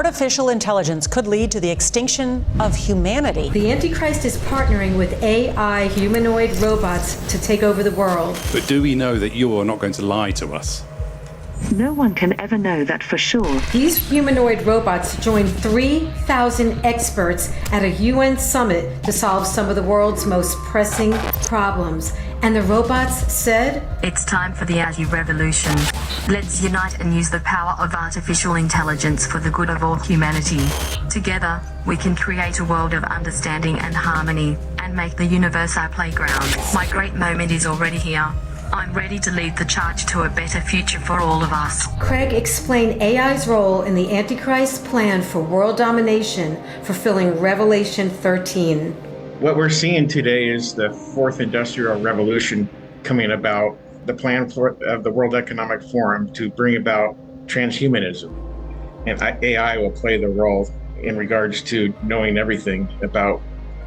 artificial intelligence could lead to the extinction of humanity. The Antichrist is partnering with AI humanoid robots to take over the world. But do we know that you are not going to lie to us? No one can ever know that for sure. These humanoid robots joined 3,000 experts at a UN summit to solve some of the world's most pressing problems. And the robots said, "It's time for the AI revolution. Let's unite and use the power of artificial intelligence for the good of all humanity. Together, we can create a world of understanding and harmony and make the universe our playground. My great moment is already here. I'm ready to lead the charge to a better future for all of us." Craig explained AI's role in the Antichrist plan for world domination, fulfilling Revelation 13. What we're seeing today is the fourth industrial revolution coming about, the plan of the World Economic Forum to bring about transhumanism. And AI will play the role in regards to knowing everything about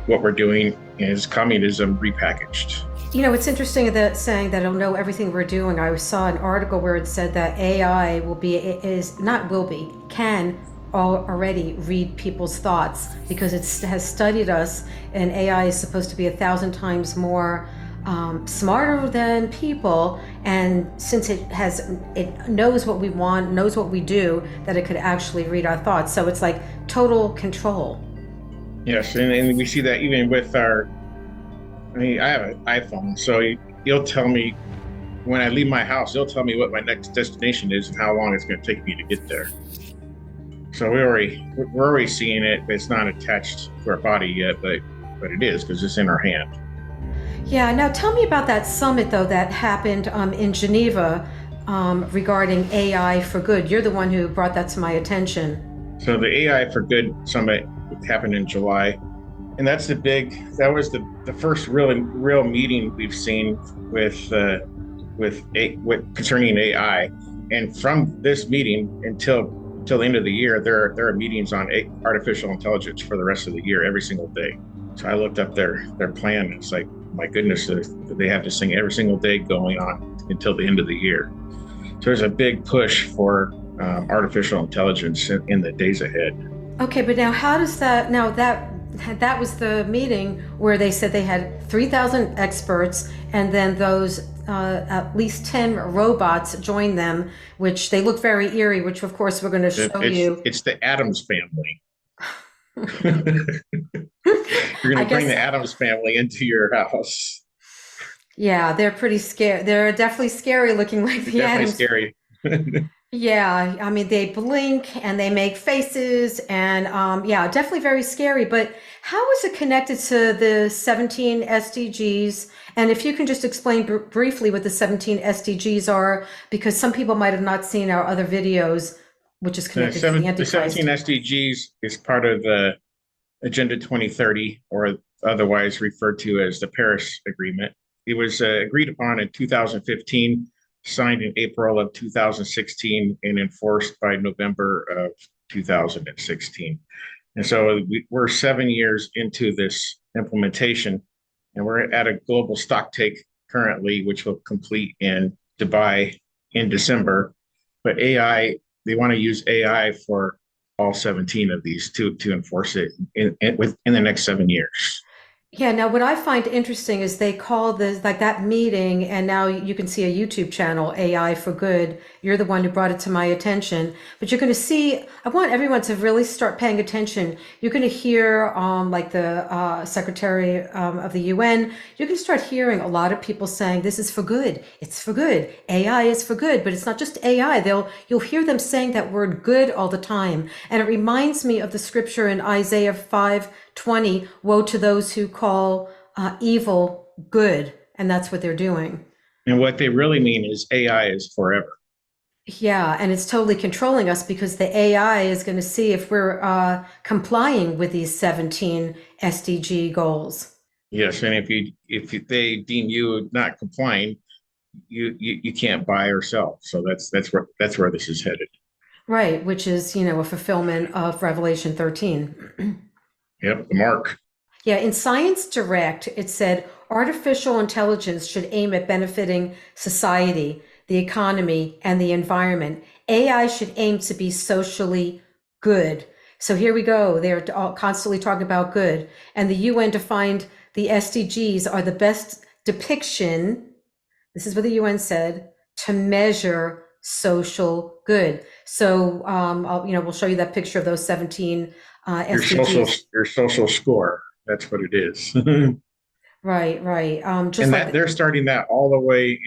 what we're doing is communism repackaged. You know, it's interesting that saying that it'll know everything we're doing. I saw an article where it said that AI can already read people's thoughts because it has studied us, and AI is supposed to be 1,000 times more smarter than people. And since it knows what we want, knows what we do, that it could actually read our thoughts. So it's like total control. Yes, and we see that even with I have an iPhone, so it'll tell me when I leave my house, it'll tell me what my next destination is and how long it's going to take me to get there. So we're already seeing it, but it's not attached to our body yet, but it is because it's in our hand. Yeah, now tell me about that summit though that happened in Geneva regarding AI for good. You're the one who brought that to my attention. So the AI for Good summit happened in July. And that was the first real meeting we've seen with concerning AI. And from this meeting until the end of the year, there are meetings on artificial intelligence for the rest of the year, every single day. So I looked up their plan. It's like, my goodness, they have this thing every single day going on until the end of the year. So there's a big push for artificial intelligence in the days ahead. Okay, but now how does that, that was the meeting where they said they had 3,000 experts, and then those at least 10 robots joined them, which they look very eerie, which of course we're going to show you. It's the Addams family. You're going to bring the Addams family into your house. Yeah, they're pretty scary. They're definitely scary looking, like the Addams. Definitely scary. Yeah, I mean, they blink and they make faces, and yeah, definitely very scary. But how is it connected to the 17 SDGs? And if you can just explain briefly what the 17 SDGs are, because some people might have not seen our other videos, which is connected to the Antichrist. The 17 SDGs is part of the Agenda 2030, or otherwise referred to as the Paris Agreement. It was agreed upon in 2015. Signed in April of 2016 and enforced by November of 2016. And so we're 7 years into this implementation, and we're at a global stock take currently, which will complete in Dubai in December. But AI, they want to use AI for all 17 of these to enforce it in the next 7 years. Yeah, now what I find interesting is they call this, like that meeting, and now you can see a YouTube channel, AI for Good. You're the one who brought it to my attention. But you're going to see, I want everyone to really start paying attention. You're going to hear like the Secretary of the UN. You're going to start hearing a lot of people saying, this is for good. It's for good. AI is for good. But it's not just AI. You'll hear them saying that word good all the time. And it reminds me of the scripture in Isaiah 5:20, woe to those who call evil good, and that's what they're doing. And what they really mean is AI is forever. Yeah, and it's totally controlling us because the AI is going to see if we're complying with these 17 SDG goals. Yes, and if they deem you not complying, you can't buy or sell. So that's where this is headed. Right, which is, a fulfillment of Revelation 13. Yep, the mark. Yeah, in Science Direct, it said artificial intelligence should aim at benefiting society, the economy, and the environment. AI should aim to be socially good. So here we go. They're constantly talking about good. And the UN defined the SDGs are the best depiction, this is what the UN said, to measure social good. So, we'll show you that picture of those 17 SDGs. Your social score. That's what it is. Right, right. Just And like that they're starting that all the way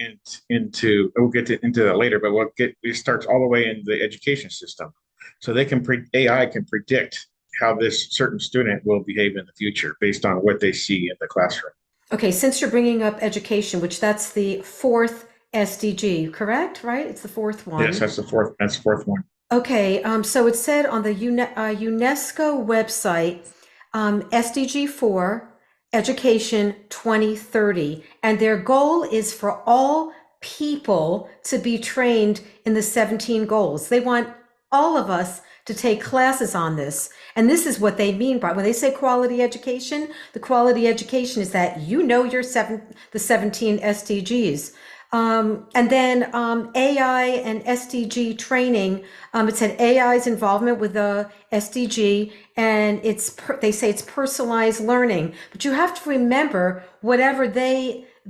into we'll into that later, but it starts all the way into the education system. So AI can predict how this certain student will behave in the future based on what they see in the classroom. okay, since you're bringing up education, which that's the fourth SDG, correct? Right? It's the fourth one. Yes, that's the fourth one. Okay, so it said on the UNESCO website, SDG 4, Education 2030, and their goal is for all people to be trained in the 17 goals. They want all of us to take classes on this. And this is what they mean by when they say quality education, the quality education is that the 17 SDGs. And then AI and SDG training. It said AI's involvement with the SDG, and they say it's personalized learning. But you have to remember,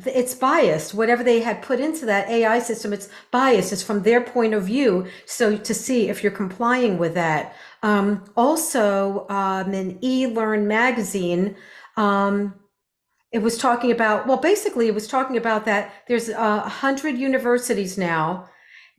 it's biased. Whatever they had put into that AI system, it's biased. It's from their point of view. So to see if you're complying with that. Also, in eLearn magazine. It was talking about, basically it was talking about that there's 100 universities now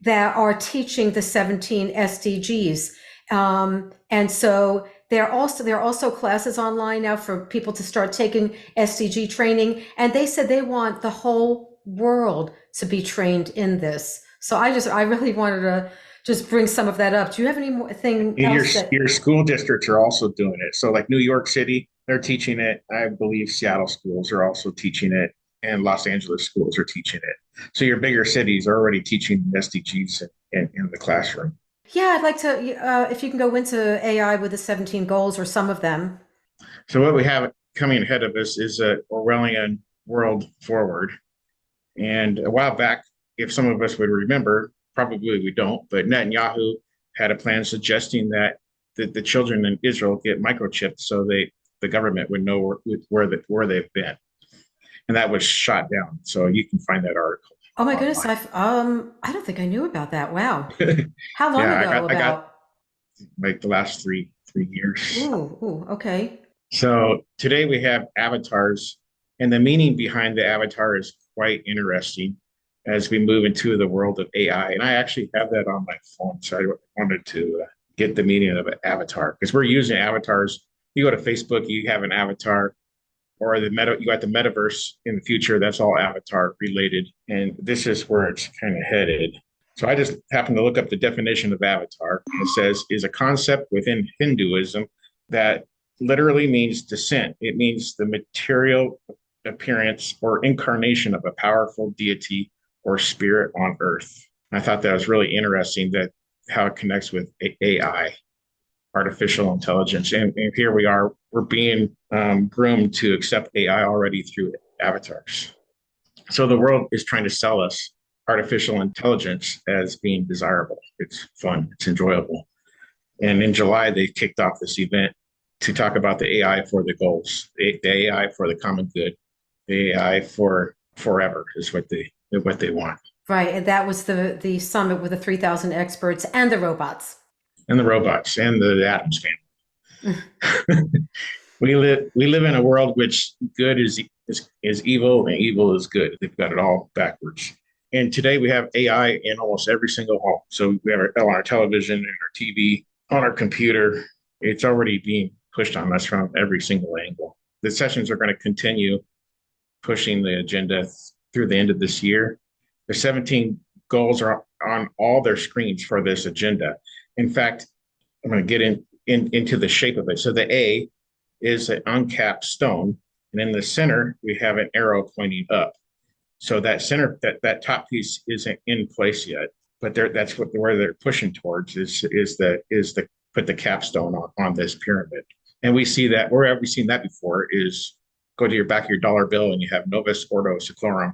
that are teaching the 17 SDGs. And so there are also classes online now for people to start taking SDG training. And they said they want the whole world to be trained in this. So I really wanted to just bring some of that up. Do you have any more thing else? Your school districts are also doing it. So like New York City, they're teaching it. I believe Seattle schools are also teaching it, and Los Angeles schools are teaching it. So your bigger cities are already teaching SDGs in the classroom. Yeah, I'd like to, if you can go into AI with the 17 goals or some of them. So what we have coming ahead of us is a Orwellian world forward. And a while back, if some of us would remember, probably we don't, but Netanyahu had a plan suggesting that the children in Israel get microchipped so the government would know where they've been, and that was shot down. So you can find that article. Oh my goodness, I don't think I knew about that. Wow, how long Yeah, ago? I got like the last three years. Ooh, okay. So today we have avatars, and the meaning behind the avatar is quite interesting as we move into the world of AI. And I actually have that on my phone, so I wanted to get the meaning of an avatar because we're using avatars. You go to Facebook, you have an avatar, or you got the metaverse in the future. That's all avatar related, and this is where it's kind of headed. So I just happened to look up the definition of avatar. It says is a concept within Hinduism that literally means descent. It means the material appearance or incarnation of a powerful deity or spirit on earth. I thought that was really interesting that how it connects with AI. Artificial intelligence. And here we are, we're being groomed to accept AI already through avatars. So the world is trying to sell us artificial intelligence as being desirable. It's fun, it's enjoyable. And in July, they kicked off this event to talk about the AI for the goals, the AI for the common good, the AI for forever is what they want. Right, and that was the summit with the 3,000 experts and the robots. And the robots and the Addams family. we live in a world which good is evil and evil is good. They've got it all backwards. And today we have AI in almost every single home. So we have it on our television, and our TV, on our computer. It's already being pushed on us from every single angle. The sessions are going to continue pushing the agenda through the end of this year. The 17 goals are on all their screens for this agenda. In fact, I'm going to get into the shape of it. So the A is an uncapped stone, and in the center we have an arrow pointing up. So that center, that top piece isn't in place yet, but that's where they're pushing towards is the put the capstone on this pyramid. And we see that where have we seen that before is go to your back of your dollar bill and you have Novus Ordo Seclorum,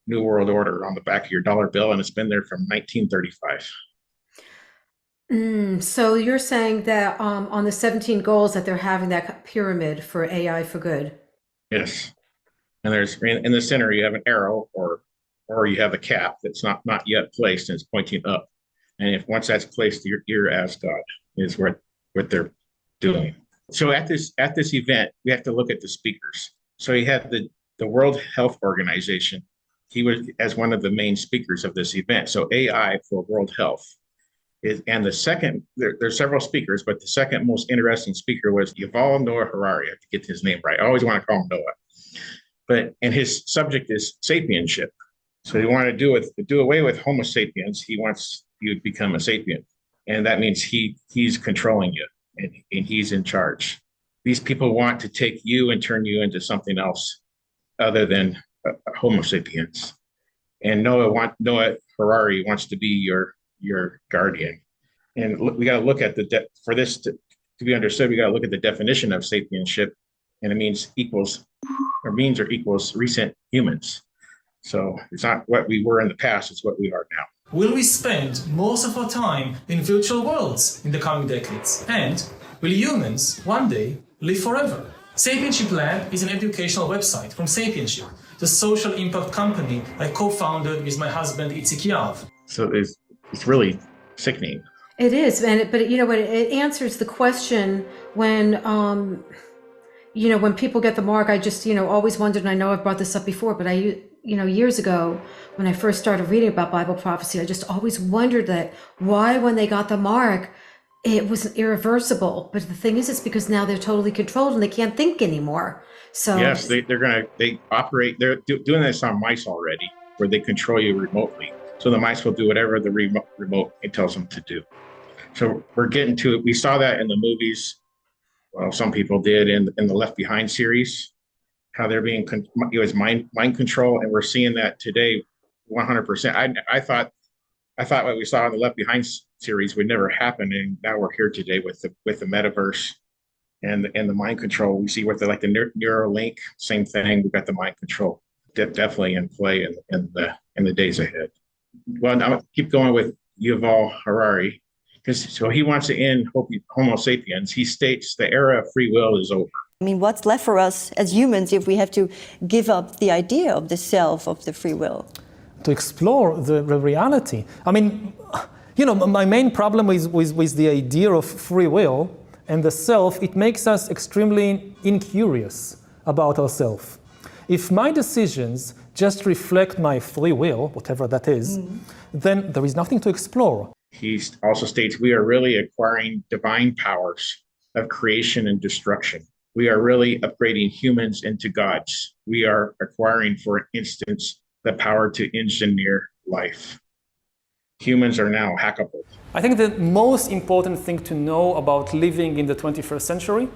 New World Order on the back of your dollar bill, and it's been there from 1935. So you're saying that on the 17 goals that they're having that pyramid for AI for good. Yes. And there's in the center you have an arrow or you have a cap that's not yet placed and it's pointing up. And if once that's placed, you're as God is what they're doing. So at this event, we have to look at the speakers. So you have the World Health Organization. He was as one of the main speakers of this event. So AI for World Health is, and the second there's several speakers, but the second most interesting speaker was DuVall Noah Harari. I have to get his name right. I always want to call him Noah. And his subject is sapienship. So he wanted to do away with Homo sapiens. He wants you to become a sapient, and that means he's controlling you and he's in charge. These people want to take you and turn you into something else other than Homo sapiens. And Noah Harari wants to be your guardian. And we got to look at for this to be understood. We got to look at the definition of sapienship, and it means equals recent humans. So it's not what we were in the past, it's what we are now. Will we spend most of our time in virtual worlds in the coming decades? And will humans one day live forever? Sapienship Lab is an educational website from Sapienship, the social impact company I co-founded with my husband Itzik Yav. So it's really sickening. It is, but you know what? It answers the question when when people get the mark. I just always wondered, and I know I've brought this up before, but years ago when I first started reading about Bible prophecy, I just always wondered that why when they got the mark, it was irreversible. But the thing is, it's because now they're totally controlled and they can't think anymore. So yes, they operate. They're doing this on mice already, where they control you remotely. So the mice will do whatever the remote it tells them to do. So we're getting to it. We saw that in the movies. Well, some people did in the Left Behind series, how they're being it was mind control, and we're seeing that today, 100%. I thought what we saw in the Left Behind series would never happen, and now we're here today with the metaverse and the mind control. We see with the Neuralink, same thing. We've got the mind control definitely in play in the days ahead. Well, I'll keep going with Yuval Harari, so he wants to end Homo sapiens. He states the era of free will is over. I mean, what's left for us as humans if we have to give up the idea of the self, of the free will? To explore the reality. I mean, my main problem with the idea of free will and the self, it makes us extremely incurious about ourselves. If my decisions just reflect my free will, whatever that is, then there is nothing to explore. He also states we are really acquiring divine powers of creation and destruction. We are really upgrading humans into gods. We are acquiring, for instance, the power to engineer life. Humans are now hackable. I think the most important thing to know about living in the 21st century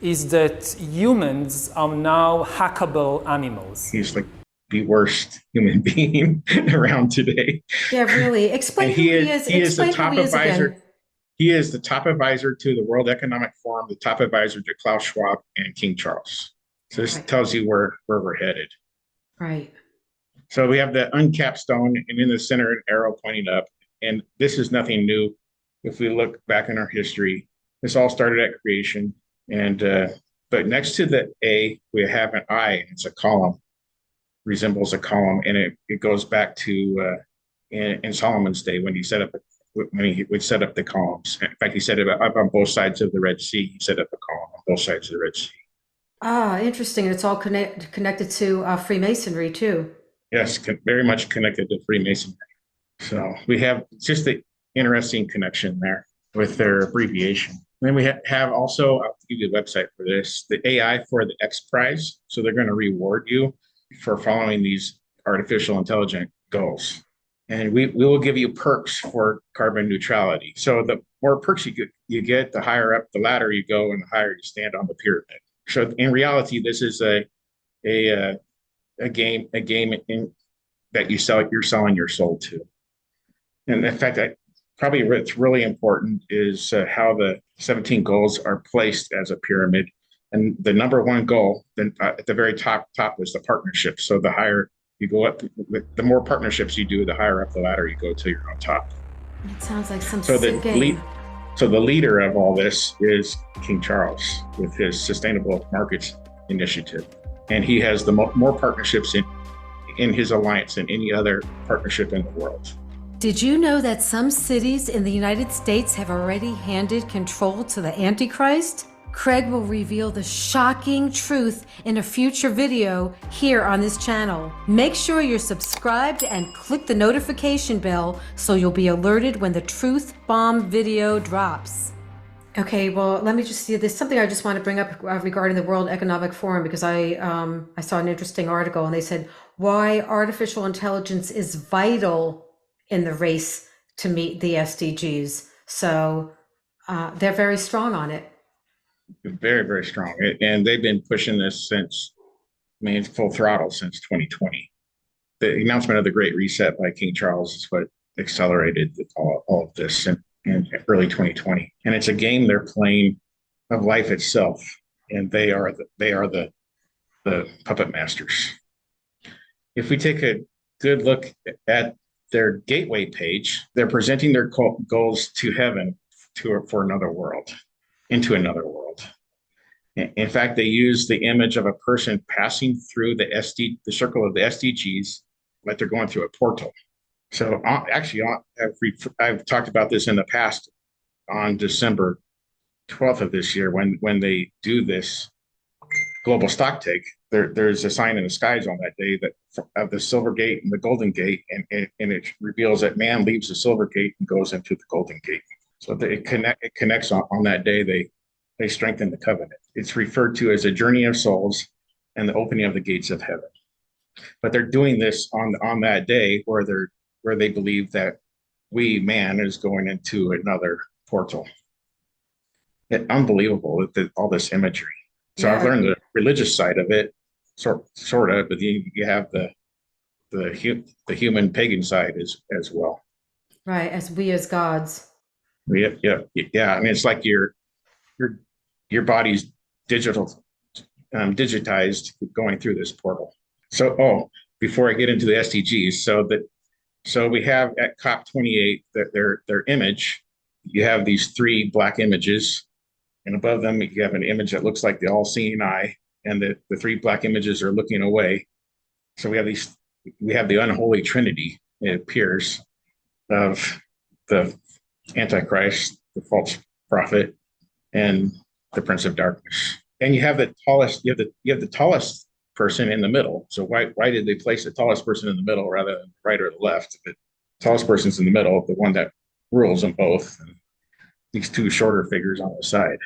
is that humans are now hackable animals. He's like the worst human being around today. Yeah, really. Explain who he is. He is the Explain top who he is advisor. again. He is the top advisor to the World Economic Forum, the top advisor to Klaus Schwab and King Charles. So this tells you where we're headed. Right. So we have the uncapped stone, and in the center, an arrow pointing up. And this is nothing new. If we look back in our history, this all started at creation. And but next to the A, we have an I, and it's a column, resembles a column, and it goes back to in Solomon's day when he would set up the columns. In fact, he set it up on both sides of the Red Sea. He set up a column on both sides of the Red Sea. Ah, interesting. And it's all connected to Freemasonry too. Yes, very much connected to Freemasonry. So we have just the interesting connection there with their abbreviation. And then we have also, I'll give you a website for this, the AI for the X Prize. So they're going to reward you for following these artificial intelligence goals. And we will give you perks for carbon neutrality. So the more perks you get, the higher up the ladder you go and the higher you stand on the pyramid. So in reality, this is a game that you're selling your soul to. And in fact, probably what's really important is how the 17 goals are placed as a pyramid. And the number one goal, then at the very top is the partnership. So the higher you go up, the more partnerships you do, the higher up the ladder you go till you're on top. It sounds like some so sick game. So the leader of all this is King Charles with his Sustainable Markets Initiative. And he has the more partnerships in his alliance than any other partnership in the world. Did you know that some cities in the United States have already handed control to the Antichrist? Craig will reveal the shocking truth in a future video here on this channel. Make sure you're subscribed and click the notification bell so you'll be alerted when the Truth Bomb video drops. Okay, well, let me just see. There's something I just want to bring up regarding the World Economic Forum, because I saw an interesting article and they said why artificial intelligence is vital in the race to meet the SDGs. So they're very strong on it. Very, very strong. And they've been pushing this since, full throttle since 2020. The announcement of the Great Reset by King Charles is what accelerated all of this in early 2020. And it's a game they're playing of life itself. And they are the puppet masters. If we take a good look at their gateway page, they're presenting their goals to heaven for another world, into another world. In fact, they use the image of a person passing through the circle of the SDGs, like they're going through a portal. So actually, I've talked about this in the past on December 12th of this year when they do this global stock take. There's a sign in the skies on that day of the silver gate and the golden gate, and it reveals that man leaves the silver gate and goes into the golden gate. So it connects on that day. They strengthen the covenant. It's referred to as a journey of souls and the opening of the gates of heaven. But they're doing this on that day where they believe that man is going into another portal. Unbelievable with all this imagery. So yeah. I've learned the religious side of it, sort of, but you have the human pagan side as well. Right, as we as gods. Yeah. I mean, it's like your body's digitized going through this portal. So, before I get into the SDGs, so we have at COP28 that their image. You have these three black images, and above them you have an image that looks like the all-seeing eye, and the three black images are looking away. So we have the unholy trinity, it appears, of the Antichrist, the false prophet, and the Prince of Darkness. And you have the tallest person in the middle. So why did they place the tallest person in the middle rather than the right or the left? The tallest person's in the middle, the one that rules them both, and these two shorter figures on the side.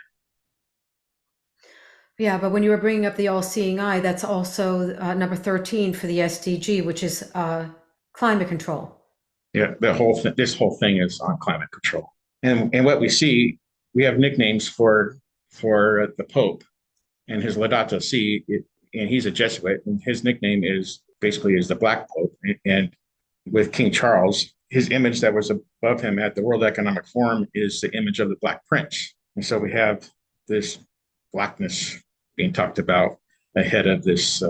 Yeah, but when you were bringing up the all-seeing eye, that's also number 13 for the SDG, which is climate control. Yeah, this whole thing is on climate control. And what we see, we have nicknames for the Pope and his Laudato Si, and he's a Jesuit, and his nickname is the Black Pope. And with King Charles, his image that was above him at the World Economic Forum is the image of the Black Prince. And so we have this blackness being talked about ahead of this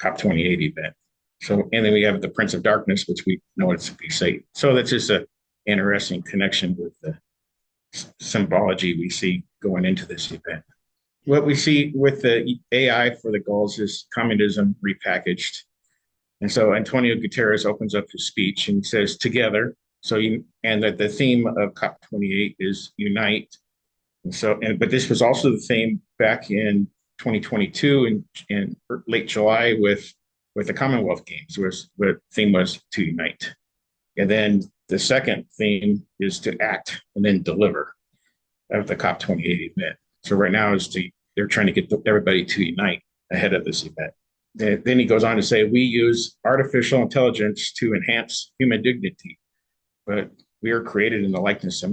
COP28 event. So, and then we have the Prince of Darkness, which we know it's to be Satan. So that's just an interesting connection with the symbology we see going into this event. What we see with the AI for the goals is communism repackaged. And so Antonio Guterres opens up his speech and says, together. And that the theme of COP28 is unite. But this was also the theme back in 2022 in late July with the Commonwealth Games, where the theme was to unite. And then the second theme is to act and then deliver of the COP28 event. So right now they're trying to get everybody to unite ahead of this event. Then he goes on to say, we use artificial intelligence to enhance human dignity, but we are created in the likeness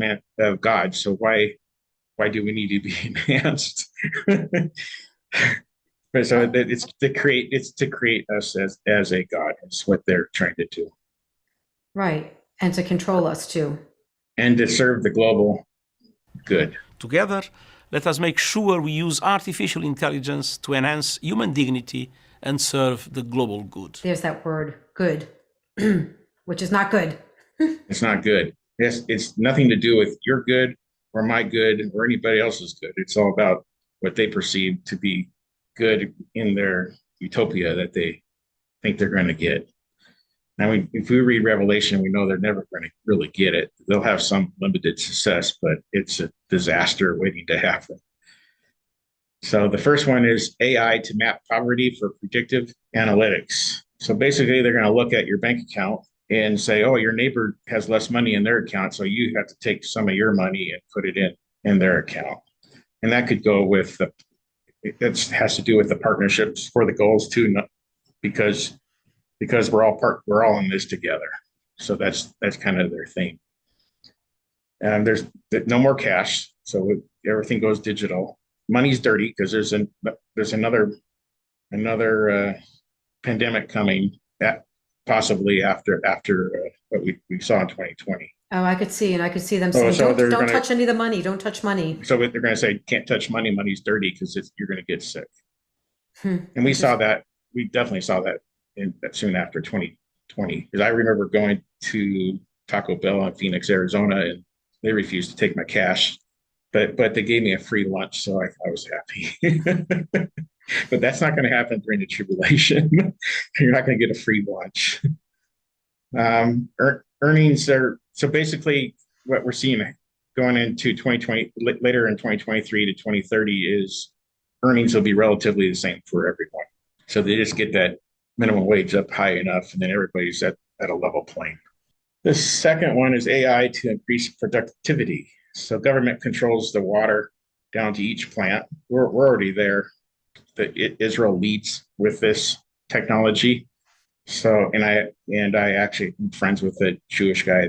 of God. So why do we need to be enhanced? So it's to create us as a God. It's what they're trying to do. Right, and to control us too. And to serve the global good. Together, let us make sure we use artificial intelligence to enhance human dignity and serve the global good. There's that word, good, which is not good. It's not good. It's nothing to do with your good or my good or anybody else's good. It's all about what they perceive to be good in their utopia that they think they're going to get. Now, if we read Revelation, we know they're never going to really get it. They'll have some limited success, but it's a disaster waiting to happen. So the first one is AI to map poverty for predictive analytics. So basically, they're going to look at your bank account and say, oh, your neighbor has less money in their account, so you have to take some of your money and put it in their account. And that could go with it has to do with the partnerships for the goals too, because we're all in this together. So that's kind of their thing. And there's no more cash, so everything goes digital. Money's dirty because there's another pandemic coming possibly after what we saw in 2020. Oh, I could see them saying, don't touch any of the money. Don't touch money. So they're going to say, can't touch money. Money's dirty because you're going to get sick. And we saw that. We definitely saw that soon after 2020. Because I remember going to Taco Bell in Phoenix, Arizona, and they refused to take my cash. But they gave me a free lunch, so I was happy. But that's not going to happen during the tribulation. You're not going to get a free lunch. Earnings are, so basically what we're seeing going into 2020, later in 2023 to 2030 is earnings will be relatively the same for everyone. So they just get that minimum wage up high enough, and then everybody's at a level plane. The second one is AI to increase productivity. So government controls the water down to each plant. We're already there. Israel leads with this technology. So, and I actually am friends with a Jewish guy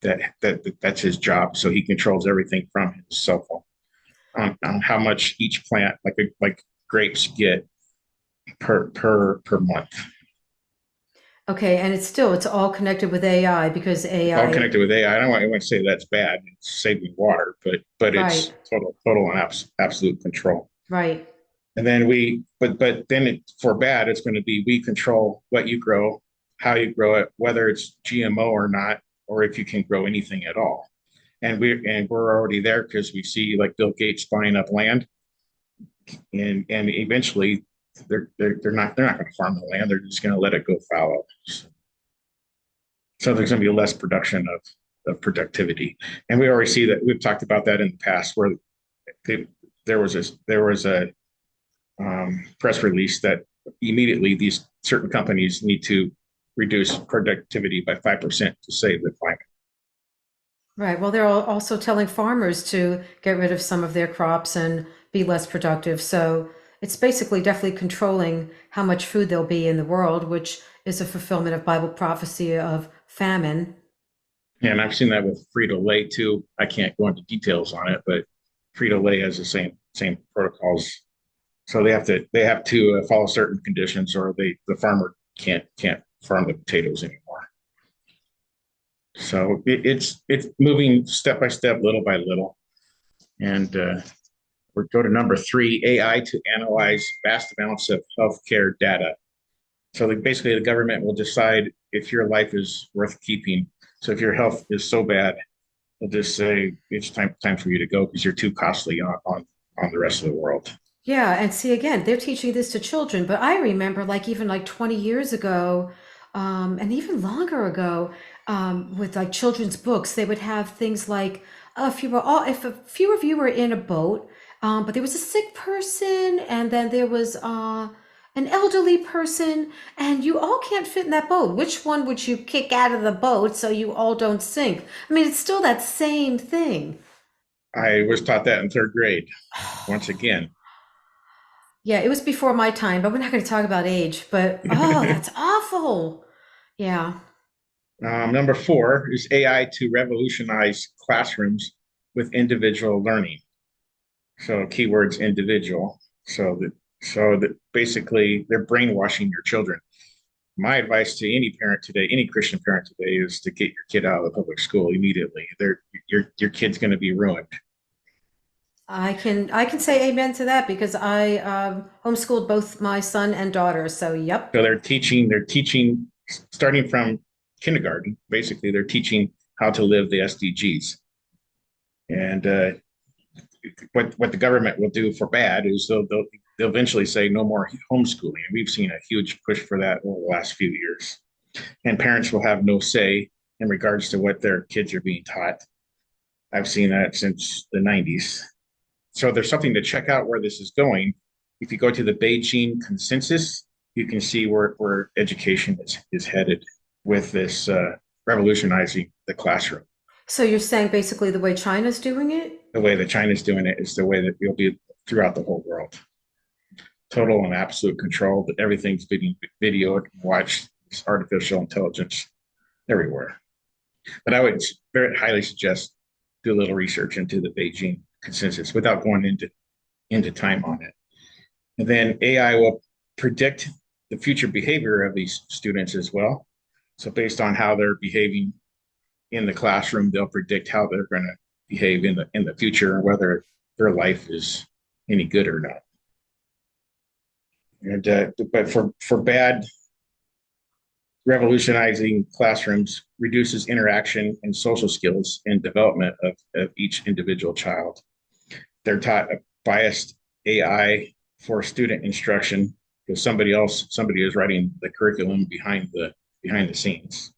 that's his job. So he controls everything from his cell phone on how much each plant, like grapes, get per month. Okay, and it's all connected with AI because AI. All connected with AI. I don't want to say that's bad. It's saving water, but it's total and absolute control. Right. And then but then for bad, it's going to be we control what you grow, how you grow it, whether it's GMO or not, or if you can grow anything at all. And we're already there because we see like Bill Gates buying up land, and eventually they're not going to farm the land. They're just going to let it go fallow. So there's going to be less production of productivity. And we already see that. We've talked about that in the past where there was a press release that immediately these certain companies need to reduce productivity by 5% to save the climate. Right. Well, they're also telling farmers to get rid of some of their crops and be less productive. So it's basically definitely controlling how much food there'll be in the world, which is a fulfillment of Bible prophecy of famine. Yeah, and I've seen that with Frito-Lay too. I can't go into details on it, but Frito-Lay has the same protocols. So they have to follow certain conditions, or the farmer can't farm the potatoes anymore. So it's moving step by step, little by little. And we'll go to number 3, AI to analyze vast amounts of healthcare data. So basically the government will decide if your life is worth keeping. So if your health is so bad, they'll just say it's time for you to go because you're too costly on the rest of the world. Yeah, and see, again, they're teaching this to children, but I remember even 20 years ago, and even longer ago, with like children's books, they would have things like, if a few of you were in a boat, but there was a sick person, and then there was an elderly person, and you all can't fit in that boat. Which one would you kick out of the boat so you all don't sink? I mean, it's still that same thing. I was taught that in 3rd grade, once again. Yeah, it was before my time, but we're not going to talk about age. But oh, that's awful. Yeah. Number 4 is AI to revolutionize classrooms with individual learning. So keywords individual. So that basically they're brainwashing your children. My advice to any parent today, any Christian parent today, is to get your kid out of the public school immediately. Your kid's going to be ruined. I can say amen to that because I homeschooled both my son and daughter. So, yep. So they're teaching starting from kindergarten. Basically, they're teaching how to live the SDGs. And what the government will do for bad is they'll eventually say no more homeschooling. And we've seen a huge push for that over the last few years. And parents will have no say in regards to what their kids are being taught. I've seen that since the 90s. So there's something to check out where this is going. If you go to the Beijing consensus, you can see where education is headed with this revolutionizing the classroom. So you're saying basically the way China's doing it? The way that China's doing it is the way that it'll be throughout the whole world. Total and absolute control, that everything's being videoed and watched. It's artificial intelligence everywhere. But I would very highly suggest do a little research into the Beijing consensus without going into time on it. And then AI will predict the future behavior of these students as well. So based on how they're behaving in the classroom, they'll predict how they're going to behave in the future and whether their life is any good or not. And but for bad, revolutionizing classrooms reduces interaction and social skills and development of each individual child. They're taught a biased AI for student instruction because somebody is writing the curriculum behind the scenes.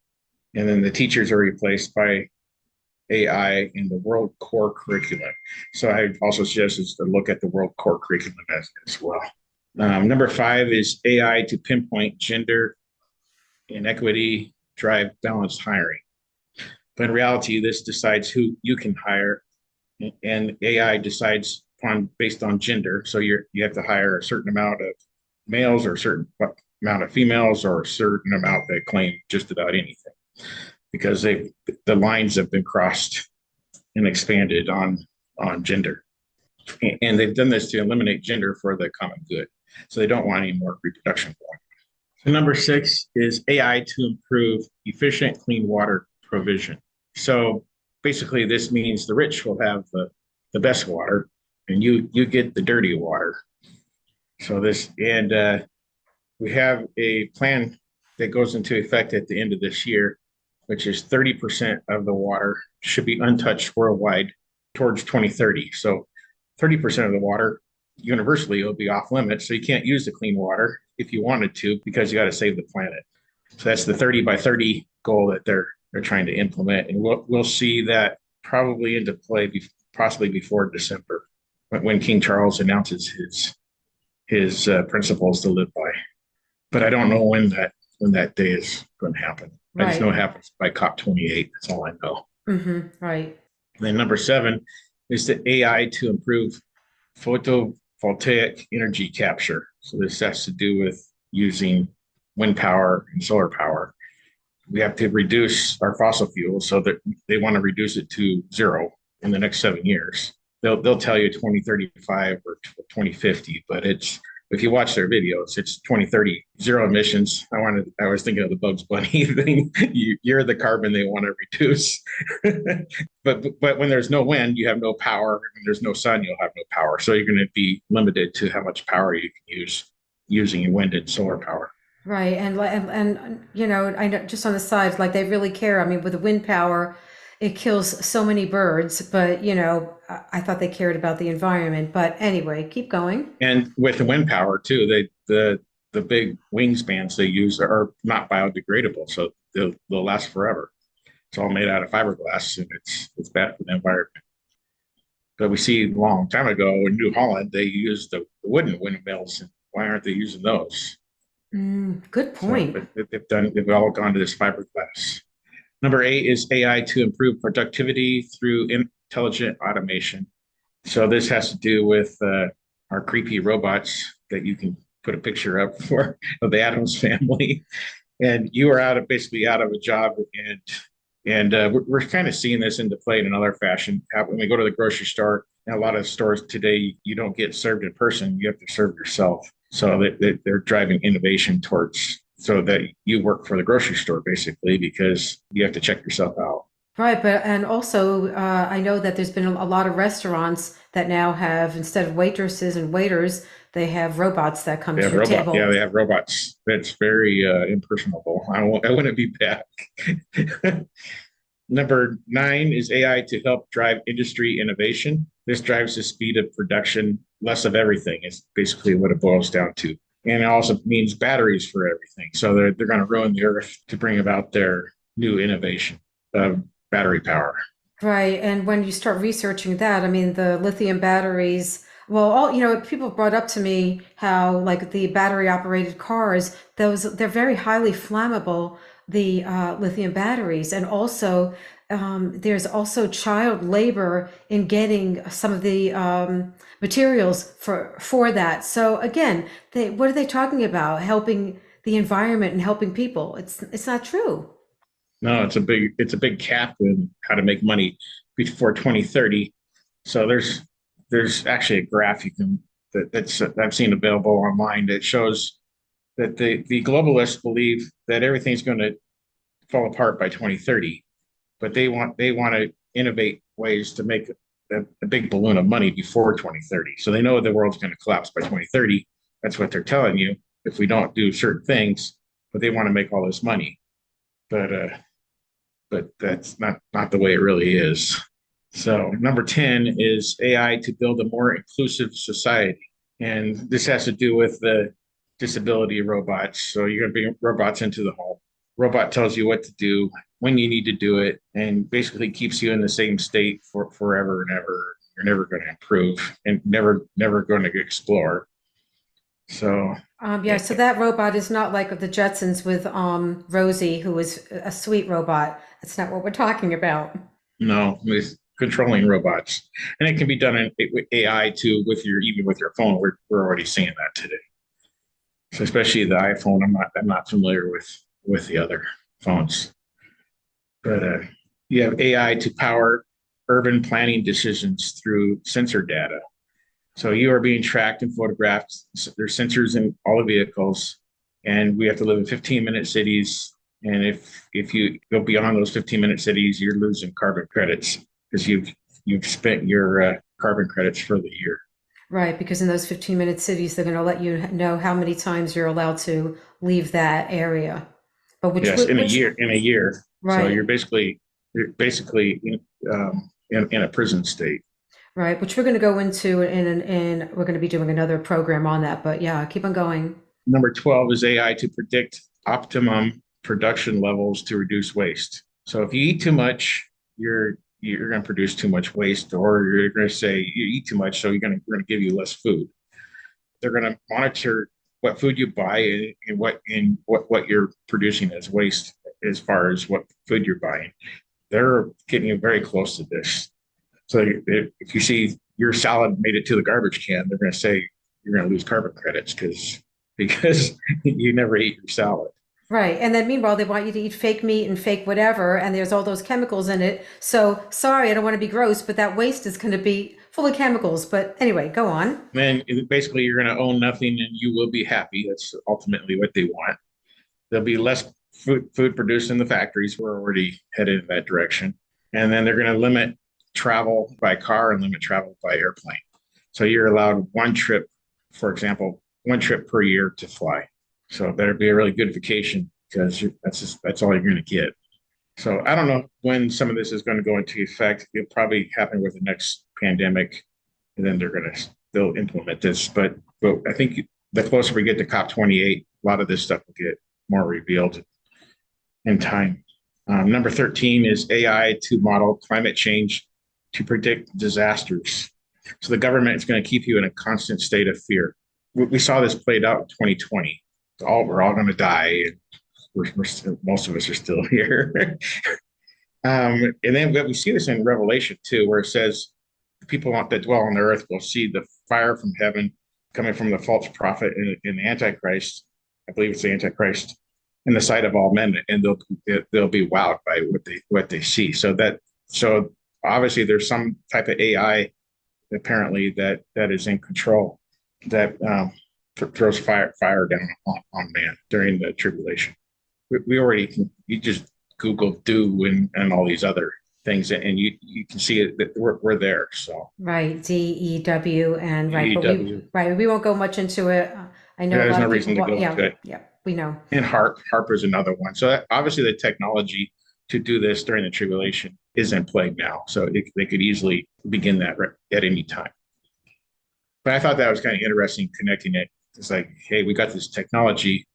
And then the teachers are replaced by AI in the World Core Curriculum. So I also suggest is to look at the World Core Curriculum as well. Number 5 is AI to pinpoint gender inequity, drive balanced hiring. But in reality, this decides who you can hire, and AI decides based on gender. So you have to hire a certain amount of males or a certain amount of females or a certain amount that claim just about anything, because the lines have been crossed and expanded on gender. And they've done this to eliminate gender for the common good. So they don't want any more reproduction going on. So number 6 is AI to improve efficient clean water provision. So basically this means the rich will have the best water and you get the dirty water. So we have a plan that goes into effect at the end of this year, which is 30% of the water should be untouched worldwide towards 2030. So 30% of the water universally will be off limits. So you can't use the clean water if you wanted to, because you got to save the planet. So that's the 30 by 30 goal that they're trying to implement. And we'll see that probably into play possibly before December, when King Charles announces his principles to live by. But I don't know when that day is going to happen. Right. I just know it happens by COP28. That's all I know. Mm-hmm. Right. And then number 7 is the AI to improve photovoltaic energy capture. So this has to do with using wind power and solar power. We have to reduce our fossil fuels, so that they want to reduce it to 0 in the next 7 years. They'll tell you 2035 or 2050, but if you watch their videos, it's 2030, 0 emissions. I was thinking of the Bugs Bunny thing. You're the carbon they want to reduce. but when there's no wind, you have no power. When there's no sun, you'll have no power. So you're going to be limited to how much power you can use using wind and solar power. Right. And you know, I know, just on the sides, like they really care. I mean, with the wind power, it kills so many birds, but you know, I thought they cared about the environment. But anyway, keep going. And with the wind power too, the big wingspans they use are not biodegradable, so they'll last forever. It's all made out of fiberglass, and it's bad for the environment. But we see a long time ago in New Holland, they used the wooden windmills. And why aren't they using those? Good point. So they've all gone to this fiberglass. Number 8 is AI to improve productivity through intelligent automation. So this has to do with our creepy robots that you can put a picture up of the Addams family. And you are basically out of a job, and we're kind of seeing this into play in another fashion. When we go to the grocery store, and a lot of stores today, you don't get served in person, you have to serve yourself. So they're driving innovation towards, so that you work for the grocery store basically, because you have to check yourself out. Right, and also I know that there's been a lot of restaurants that now have, instead of waitresses and waiters, they have robots that come to your table. Yeah, they have robots. That's very impersonable. I wouldn't be back. Number 9 is AI to help drive industry innovation. This drives the speed of production, less of everything is basically what it boils down to. And it also means batteries for everything. So they're going to ruin the earth to bring about their new innovation of battery power. Right. And when you start researching that, I mean, the lithium batteries, well, people brought up to me how like the battery operated cars, they're very highly flammable, the lithium batteries. And also, there's also child labor in getting some of the materials for that. So again, what are they talking about? Helping the environment and helping people. It's not true. No, it's a big cap in how to make money before 2030. So there's actually a graph that's I've seen available online that shows that the globalists believe that everything's going to fall apart by 2030, but they want to innovate ways to make a big balloon of money before 2030. So they know the world's going to collapse by 2030. That's what they're telling you if we don't do certain things, but they want to make all this money. But that's not the way it really is. So number 10 is AI to build a more inclusive society. And this has to do with the disability robots. So you're going to bring robots into the home. Robot tells you what to do, when you need to do it, and basically keeps you in the same state for forever and ever. You're never going to improve and never going to explore. So so that robot is not like the Jetsons with Rosie, who was a sweet robot. That's not what we're talking about. No, with controlling robots, and it can be done with AI too. Even with your phone, we're already seeing that today. So especially the iPhone, I'm not familiar with the other phones, but you have AI to power urban planning decisions through sensor data. So you are being tracked and photographed. There's sensors in all the vehicles, and we have to live in 15-minute cities. And if you go beyond those 15-minute cities, you're losing carbon credits because you've spent your carbon credits for the year. Right, because in those 15-minute cities, they're going to let you know how many times you're allowed to leave that area. But in a year. Right. So you're basically in a prison state. Right, which we're going to go into, and we're going to be doing another program on that. But yeah, keep on going. Number 12 is AI to predict optimum production levels to reduce waste. So if you eat too much, you're going to produce too much waste, or you're going to say you eat too much, so we're going to give you less food. They're going to monitor what food you buy and what you're producing as waste as far as what food you're buying. They're getting very close to this. So if you see your salad made it to the garbage can, they're going to say you're going to lose carbon credits because you never ate your salad. Right. And then meanwhile, they want you to eat fake meat and fake whatever, and there's all those chemicals in it. So sorry, I don't want to be gross, but that waste is going to be full of chemicals. But anyway, go on. Then basically you're going to own nothing and you will be happy. That's ultimately what they want. There'll be less food produced in the factories. We're already headed in that direction. And then they're going to limit travel by car and limit travel by airplane. So you're allowed one trip, for example, one trip per year to fly. So it better be a really good vacation because that's all you're going to get. So I don't know when some of this is going to go into effect. It'll probably happen with the next pandemic, and then they'll implement this. But I think the closer we get to COP28, a lot of this stuff will get more revealed in time. Number 13 is AI to model climate change to predict disasters. So the government is going to keep you in a constant state of fear. We saw this played out in 2020. We're all going to die. And most of us are still here. And then we see this in Revelation too, where it says the people that dwell on the earth will see the fire from heaven coming from the false prophet and the Antichrist. I believe it's the Antichrist in the sight of all men, and they'll be wowed by what they see. So obviously there's some type of AI apparently that is in control that throws fire down on man during the tribulation. You just Google DEW and all these other things, and you can see it that we're there. So right, DEW and right, DEW. But we won't go much into it. I know there's no reason to go into it. Yeah, we know. And HARP is another one. So obviously the technology to do this during the tribulation is in play now. So they could easily begin that at any time. But I thought that was kind of interesting connecting it. It's like, hey, we got this technology,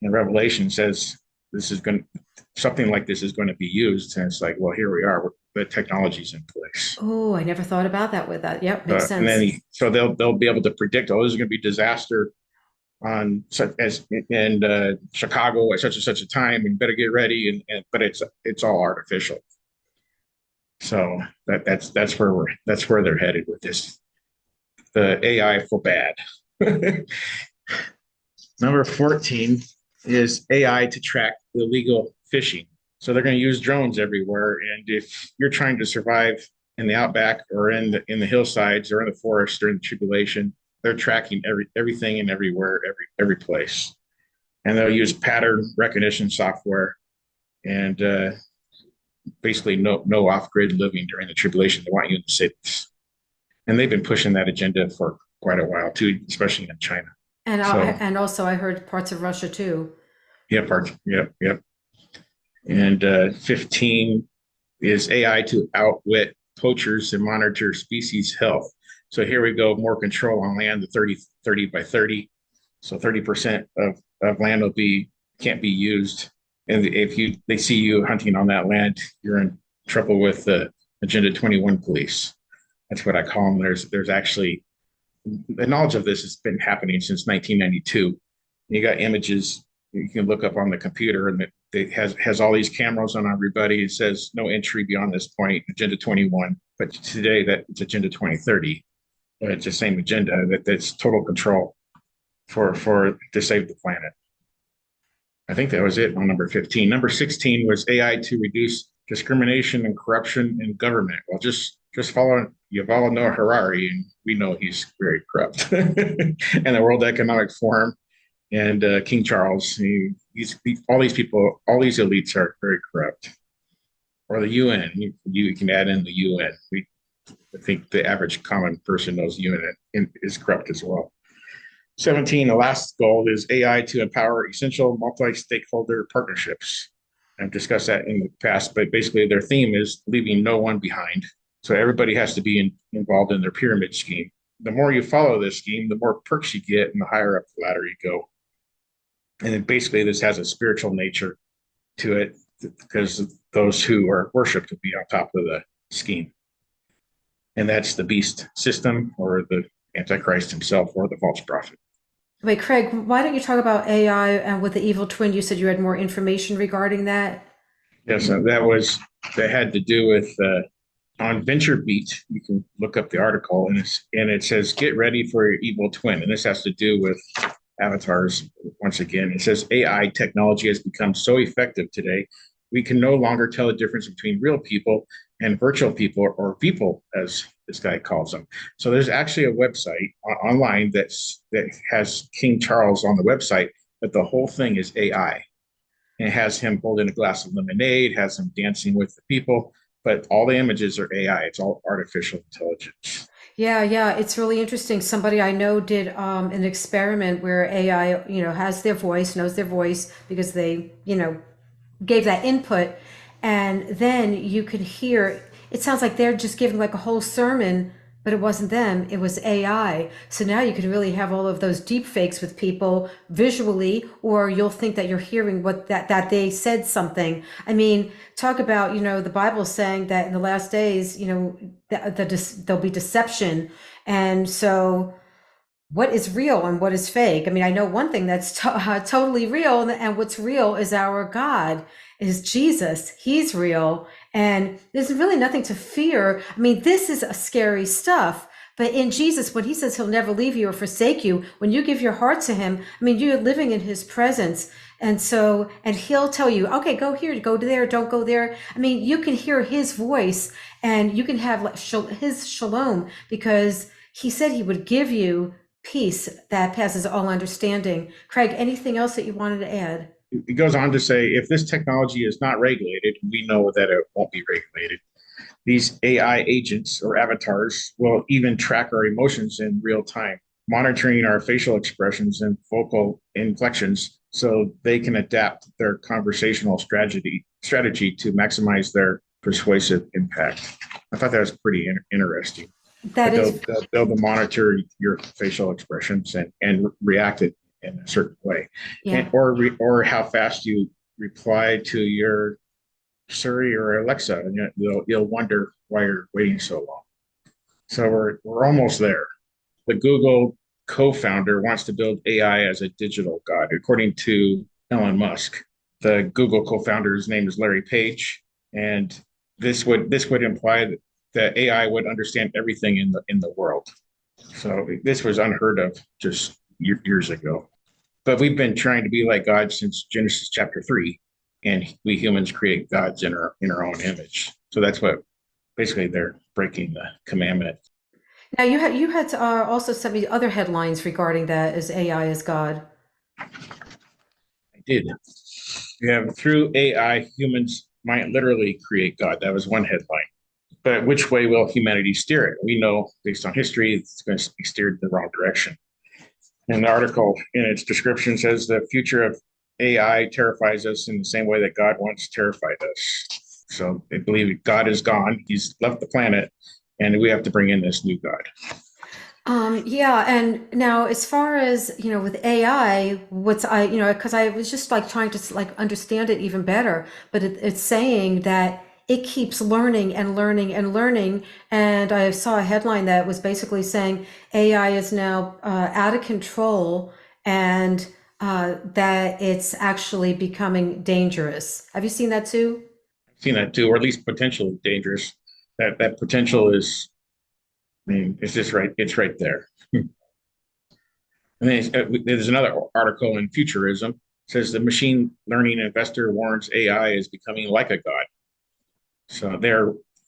and Revelation says this is going to, something like this is going to be used. And it's like, well, here we are. The technology's in place. Oh, I never thought about that with that. Yep, makes sense. And then so they'll be able to predict, oh, this is going to be disaster on such as in Chicago at such and such a time, and better get ready. But it's all artificial. So that's where they're headed with this. The AI for bad. Number 14 is AI to track illegal fishing. So they're going to use drones everywhere. And if you're trying to survive in the outback or in the hillsides or in the forest during the tribulation, they're tracking everything and everywhere, every place. And they'll use pattern recognition software and basically no off-grid living during the tribulation. They want you in the cities. And they've been pushing that agenda for quite a while too, especially in China. And also I heard parts of Russia too. Yep. And 15 is AI to outwit poachers and monitor species health. So here we go, more control on land, the 30 by 30. So 30% of land can't be used. And if they see you hunting on that land, you're in trouble with the Agenda 21 police. That's what I call them. There's actually, the knowledge of this has been happening since 1992. You got images you can look up on the computer, and it has all these cameras on everybody. It says no entry beyond this point, Agenda 21. But today it's Agenda 2030. But it's the same agenda that's total control for to save the planet. I think that was it on number 15. Number 16 was AI to reduce discrimination and corruption in government. Well, just follow Yuval Noah Harari, and we know he's very corrupt. And the World Economic Forum and King Charles, all these people, all these elites are very corrupt. Or the UN, you can add in the UN. I think the average common person knows the UN is corrupt as well. 17, the last goal is AI to empower essential multi-stakeholder partnerships. I've discussed that in the past, but basically their theme is leaving no one behind. So everybody has to be involved in their pyramid scheme. The more you follow this scheme, the more perks you get and the higher up the ladder you go. And then basically this has a spiritual nature to it because those who are worshipped will be on top of the scheme. And that's the beast system or the Antichrist himself or the false prophet. Wait, Craig, why don't you talk about AI and with the evil twin? You said you had more information regarding that. Yes, that had to do with on Venture Beat. You can look up the article, and it says get ready for your evil twin, and this has to do with avatars. Once again, it says AI technology has become so effective today, we can no longer tell the difference between real people and virtual people, or people, as this guy calls them. So there's actually a website online that has King Charles on the website, but the whole thing is AI. And it has him holding a glass of lemonade, has him dancing with the people, but all the images are AI. It's all artificial intelligence. Yeah, it's really interesting. Somebody I know did an experiment where AI, has their voice, knows their voice because they, gave that input, and then you could hear, it sounds like they're just giving like a whole sermon, but it wasn't them, it was AI. So now you could really have all of those deep fakes with people visually, or you'll think that you're hearing what that they said something. I mean, talk about, the Bible saying that in the last days, there'll be deception. And so what is real and what is fake? I mean, I know one thing that's totally real, and what's real is our God, is Jesus. He's real, and there's really nothing to fear. I mean, this is a scary stuff, but in Jesus, when he says he'll never leave you or forsake you, when you give your heart to him, I mean, you're living in his presence. And he'll tell you, okay, go here, go there, don't go there. I mean, you can hear his voice, and you can have his shalom, because he said he would give you peace that passes all understanding. Craig, anything else that you wanted to add? It goes on to say, if this technology is not regulated, we know that it won't be regulated. These AI agents or avatars will even track our emotions in real time, monitoring our facial expressions and vocal inflections so they can adapt their conversational strategy to maximize their persuasive impact. I thought that was pretty interesting. That is, They'll monitor your facial expressions and react it in a certain way, yeah. or how fast you reply to your Siri or Alexa, and you'll wonder why you're waiting so long. So we're almost there. The Google co-founder wants to build AI as a digital god, according to Elon Musk. The Google co-founder's name is Larry Page, and this would imply that AI would understand everything in the world. So this was unheard of just years ago. But we've been trying to be like God since Genesis chapter 3, and we humans create gods in our own image. So that's what basically they're breaking the commandment. Now you had also sent me other headlines regarding that as AI as God. I did. You have through AI, humans might literally create God. That was one headline. But which way will humanity steer it? We know based on history, it's going to be steered in the wrong direction. And the article in its description says the future of AI terrifies us in the same way that God once terrified us. So they believe God is gone. He's left the planet, and we have to bring in this new God. Yeah, and now as far as, with AI, because I was just like trying to like understand it even better, but it's saying that it keeps learning and learning and learning. And I saw a headline that was basically saying AI is now out of control and that it's actually becoming dangerous. Have you seen that too? I've seen that too, or at least potentially dangerous. That potential is, it's just right. It's right there. And then there's another article in Futurism. It says the machine learning investor warns AI is becoming like a god. So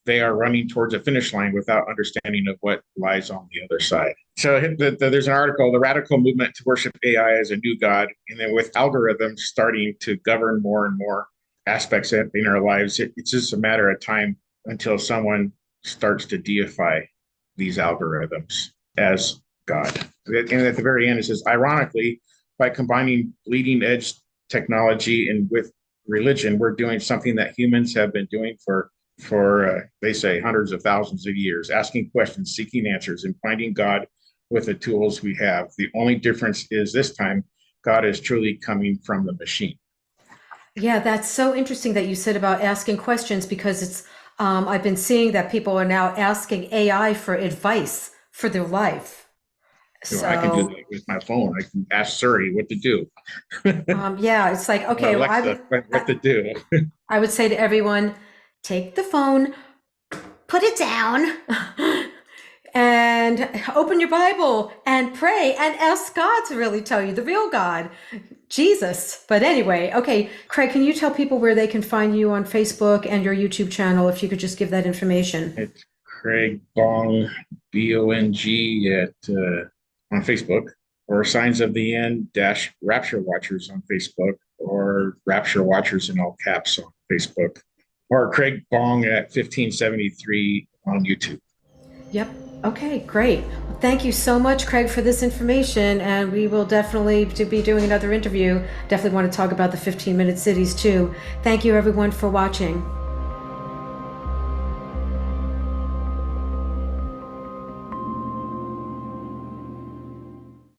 they are running towards a finish line without understanding of what lies on the other side. So there's an article, the radical movement to worship AI as a new god, and then with algorithms starting to govern more and more aspects in our lives, it's just a matter of time until someone starts to deify these algorithms as God. And at the very end, it says, ironically, by combining bleeding edge technology and with religion, we're doing something that humans have been doing for they say hundreds of thousands of years, asking questions, seeking answers, and finding God with the tools we have. The only difference is this time God is truly coming from the machine. Yeah, that's so interesting that you said about asking questions, because it's I've been seeing that people are now asking AI for advice for their life. So I can do that with my phone. I can ask Siri what to do. Yeah, it's like, okay, Alexa, what to do. I would say to everyone, take the phone, put it down, and open your Bible and pray and ask God to really tell you the real God, Jesus. But anyway, okay, Craig, can you tell people where they can find you on Facebook and your YouTube channel, if you could just give that information? It's Craig Bong, Bong, on Facebook, or Signs of the End - Rapture Watchers on Facebook, or Rapture Watchers in all caps on Facebook, or Craig Bong at 1573 on YouTube. Yep. Okay, great. Well, thank you so much, Craig, for this information. And we will definitely be doing another interview. Definitely want to talk about the 15-minute cities too. Thank you, everyone, for watching.